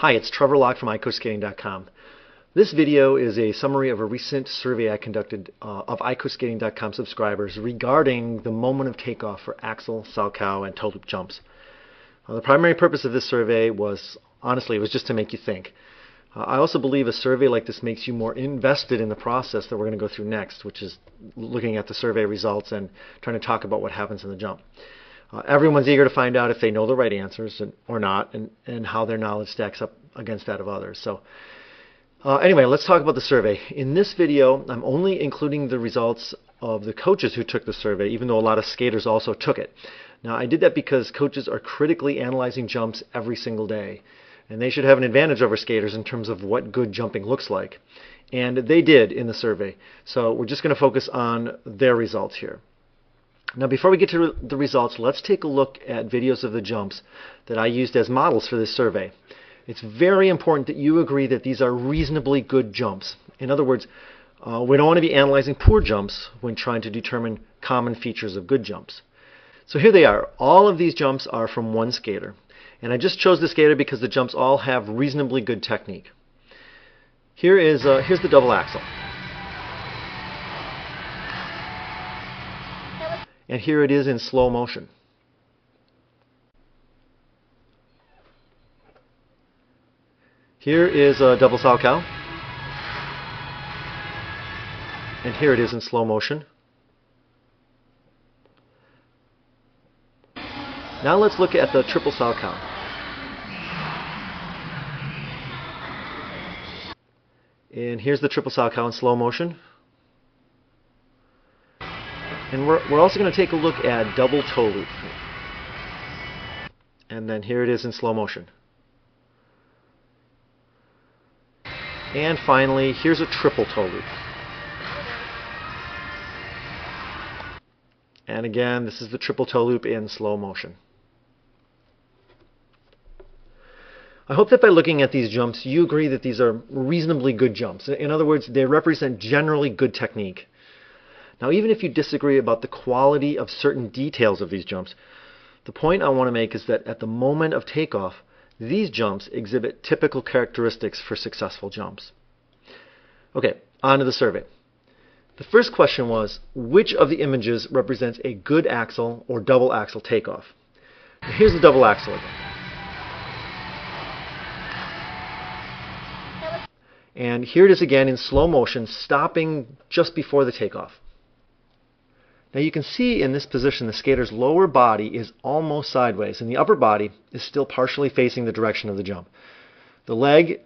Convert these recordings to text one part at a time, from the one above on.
Hi, it's Trevor Locke from iCoachSkating.com. This video is a summary of a recent survey I conducted of iCoachSkating.com subscribers regarding the moment of takeoff for axel, sальхов, and toe loop jumps. The primary purpose of this survey was, honestly, it was just to make you think. I also believe a survey like this makes you more invested in the process that we're going to go through next, which is looking at the survey results and trying to talk about what happens in the jump. Everyone's eager to find out if they know the right answers or not, and how their knowledge stacks up against that of others. So anyway, let's talk about the survey. In this video, I'm only including the results of the coaches who took the survey, even though a lot of skaters also took it. Now, I did that because coaches are critically analyzing jumps every single day, and they should have an advantage over skaters in terms of what good jumping looks like. And they did in the survey. So we're just going to focus on their results here. Now, before we get to the results, let's take a look at videos of the jumps that I used as models for this survey. It's very important that you agree that these are reasonably good jumps. In other words, we don't want to be analyzing poor jumps when trying to determine common features of good jumps. So here they are. All of these jumps are from one skater. And I just chose the skater because the jumps all have reasonably good technique. Here's the double axel. And here it is in slow motion. Here is a double sальхов. And here it is in slow motion. Now let's look at the triple sальхов. And here's the triple sальхов in slow motion. And we're also going to take a look at double toe loop. And then here it is in slow motion. And finally, here's a triple toe loop. And again, this is the triple toe loop in slow motion. I hope that by looking at these jumps, you agree that these are reasonably good jumps. In other words, they represent generally good technique. Now, even if you disagree about the quality of certain details of these jumps, the point I want to make is that at the moment of takeoff, these jumps exhibit typical characteristics for successful jumps. Okay, on to the survey. The first question was, which of the images represents a good axel or double axel takeoff? Now, here's the double axel again. And here it is again in slow motion, stopping just before the takeoff. Now you can see in this position the skater's lower body is almost sideways and the upper body is still partially facing the direction of the jump. The leg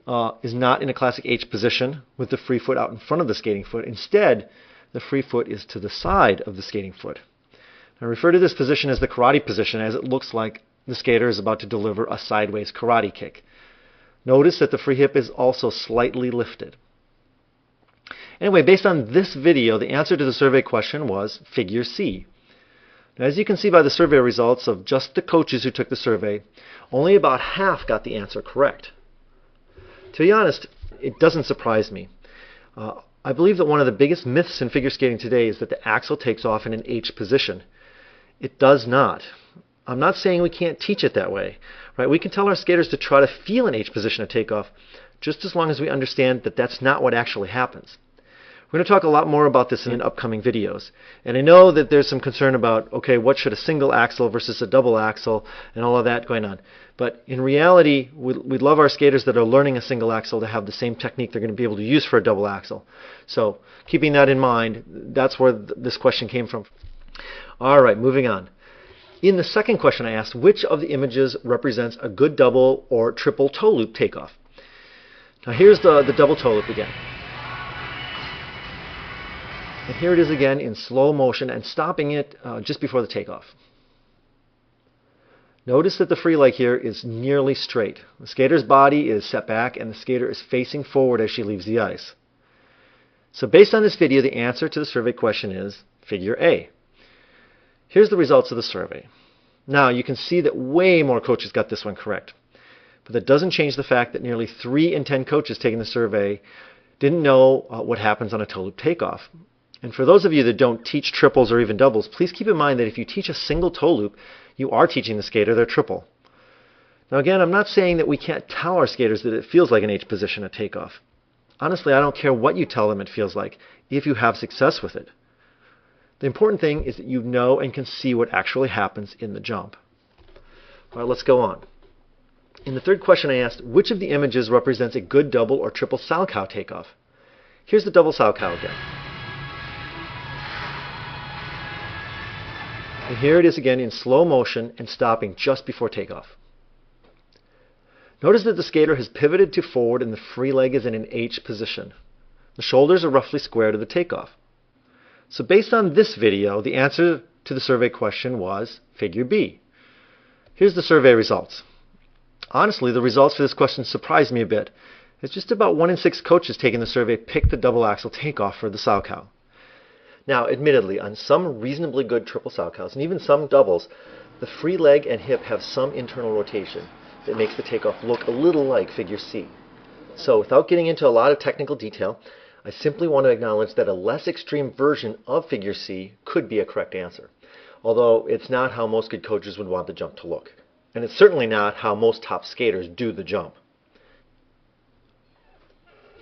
is not in a classic H position with the free foot out in front of the skating foot. Instead, the free foot is to the side of the skating foot. Now refer to this position as the karate position, as it looks like the skater is about to deliver a sideways karate kick. Notice that the free hip is also slightly lifted. Anyway, based on this video, the answer to the survey question was figure C. Now, as you can see by the survey results of just the coaches who took the survey, only about half got the answer correct. To be honest, it doesn't surprise me. I believe that one of the biggest myths in figure skating today is that the axle takes off in an H position. It does not. I'm not saying we can't teach it that way. Right? We can tell our skaters to try to feel an H position at takeoff, just as long as we understand that that's not what actually happens. We're going to talk a lot more about this in upcoming videos. And I know that there's some concern about, okay, what should a single axle versus a double axle and all of that going on. But in reality, we'd love our skaters that are learning a single axle to have the same technique they're going to be able to use for a double axle. So keeping that in mind, that's where this question came from. All right, moving on. In the second question I asked, which of the images represents a good double or triple toe loop takeoff? Now here's the double toe loop again. And here it is again in slow motion and stopping it just before the takeoff. Notice that the free leg here is nearly straight. The skater's body is set back and the skater is facing forward as she leaves the ice. So based on this video, the answer to the survey question is figure A. Here's the results of the survey. Now you can see that way more coaches got this one correct. But that doesn't change the fact that nearly 3 in 10 coaches taking the survey didn't know what happens on a toe loop takeoff. And for those of you that don't teach triples or even doubles, please keep in mind that if you teach a single toe loop, you are teaching the skater their triple. Now again, I'm not saying that we can't tell our skaters that it feels like an H position at takeoff. Honestly, I don't care what you tell them it feels like if you have success with it. The important thing is that you know and can see what actually happens in the jump. All right, let's go on. In the third question I asked, which of the images represents a good double or triple sальхов takeoff? Here's the double sальхов again. And here it is again in slow motion and stopping just before takeoff. Notice that the skater has pivoted to forward and the free leg is in an H position. The shoulders are roughly square to the takeoff. So based on this video, the answer to the survey question was figure B. Here's the survey results. Honestly, the results for this question surprised me a bit. It's just about 1 in 6 coaches taking the survey picked the double axel takeoff for the sальхов. Now, admittedly, on some reasonably good triple sальховs and even some doubles, the free leg and hip have some internal rotation that makes the takeoff look a little like figure C. So without getting into a lot of technical detail, I simply want to acknowledge that a less extreme version of figure C could be a correct answer, although it's not how most good coaches would want the jump to look. And it's certainly not how most top skaters do the jump.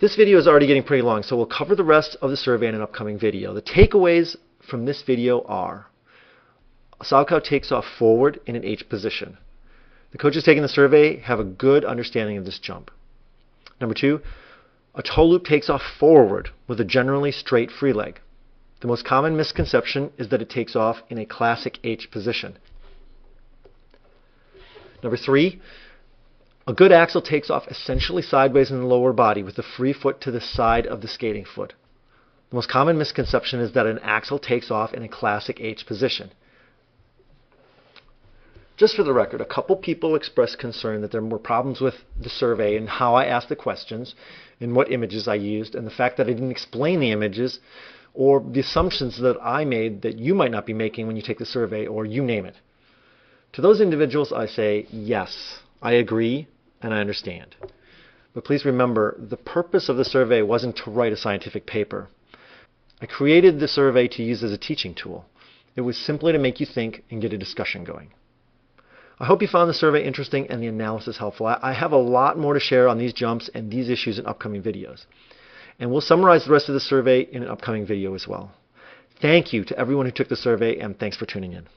This video is already getting pretty long, so we'll cover the rest of the survey in an upcoming video. The takeaways from this video are: a sальхов takes off forward in an H position. The coaches taking the survey have a good understanding of this jump. Number 2, a tulup takes off forward with a generally straight free leg. The most common misconception is that it takes off in a classic H position. Number 3, a good axel takes off essentially sideways in the lower body with the free foot to the side of the skating foot. The most common misconception is that an axel takes off in a classic H position. Just for the record, a couple people expressed concern that there were problems with the survey and how I asked the questions and what images I used, and the fact that I didn't explain the images or the assumptions that I made that you might not be making when you take the survey, or you name it. To those individuals, I say, yes, I agree and I understand. But please remember, the purpose of the survey wasn't to write a scientific paper. I created the survey to use as a teaching tool. It was simply to make you think and get a discussion going. I hope you found the survey interesting and the analysis helpful. I have a lot more to share on these jumps and these issues in upcoming videos. And we'll summarize the rest of the survey in an upcoming video as well. Thank you to everyone who took the survey, and thanks for tuning in.